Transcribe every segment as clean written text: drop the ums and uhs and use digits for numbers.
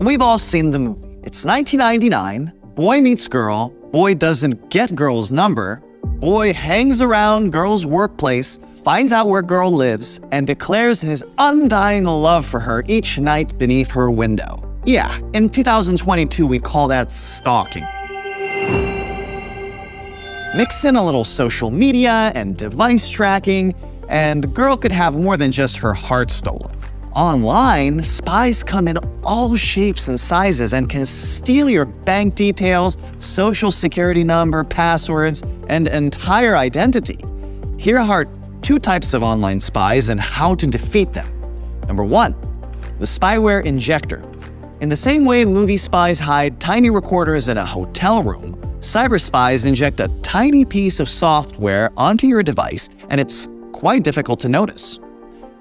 We've all seen the movie. It's 1999, boy meets girl, boy doesn't get girl's number, boy hangs around girl's workplace, finds out where girl lives, and declares his undying love for her each night beneath her window. Yeah, in 2022 we call that stalking. Mix in a little social media and device tracking, and girl could have more than just her heart stolen. Online, spies come in all shapes and sizes and can steal your bank details, social security number, passwords, and entire identity. Here are 2 types of online spies and how to defeat them. Number 1, the spyware injector. In the same way movie spies hide tiny recorders in a hotel room, cyber spies inject a tiny piece of software onto your device, and it's quite difficult to notice.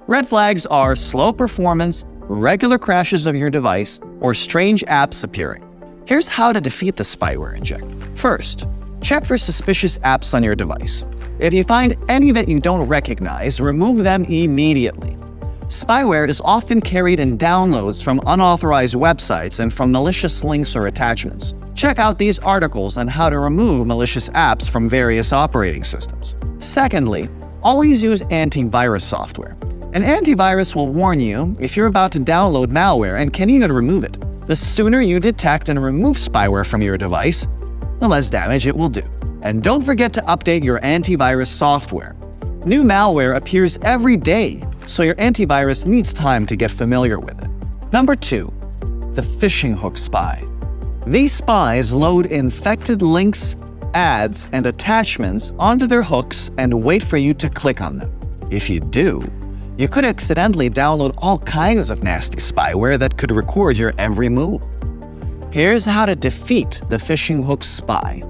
Red flags are slow performance, regular crashes of your device, or strange apps appearing. Here's how to defeat the spyware injector. First, check for suspicious apps on your device. If you find any that you don't recognize, remove them immediately. Spyware is often carried in downloads from unauthorized websites and from malicious links or attachments. Check out these articles on how to remove malicious apps from various operating systems. Secondly, always use antivirus software. An antivirus will warn you if you're about to download malware and can even remove it. The sooner you detect and remove spyware from your device, the less damage it will do. And don't forget to update your antivirus software. New malware appears every day, so your antivirus needs time to get familiar with it. Number 2, the phishing hook spy. These spies load infected links, ads, and attachments onto their hooks and wait for you to click on them. If you do, you could accidentally download all kinds of nasty spyware that could record your every move. Here's how to defeat the phishing hook spy.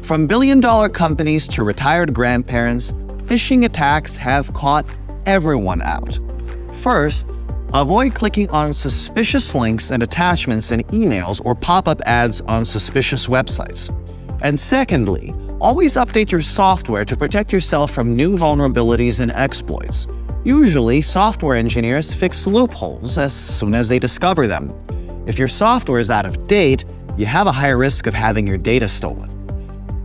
From billion-dollar companies to retired grandparents, phishing attacks have caught everyone out. First, avoid clicking on suspicious links and attachments in emails or pop-up ads on suspicious websites. And secondly, always update your software to protect yourself from new vulnerabilities and exploits. Usually, software engineers fix loopholes as soon as they discover them. If your software is out of date, you have a higher risk of having your data stolen.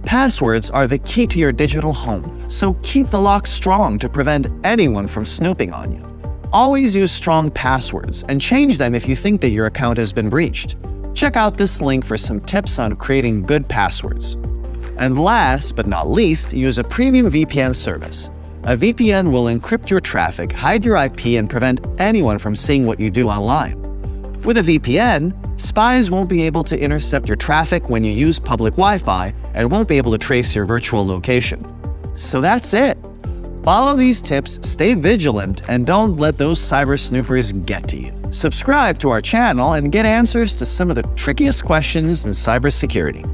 Passwords are the key to your digital home, so keep the lock strong to prevent anyone from snooping on you. Always use strong passwords and change them if you think that your account has been breached. Check out this link for some tips on creating good passwords. And last but not least, use a premium VPN service. A VPN will encrypt your traffic, hide your IP, and prevent anyone from seeing what you do online. With a VPN, spies won't be able to intercept your traffic when you use public Wi-Fi and won't be able to trace your virtual location. So that's it. Follow these tips, stay vigilant, and don't let those cyber snoopers get to you. Subscribe to our channel and get answers to some of the trickiest questions in cybersecurity.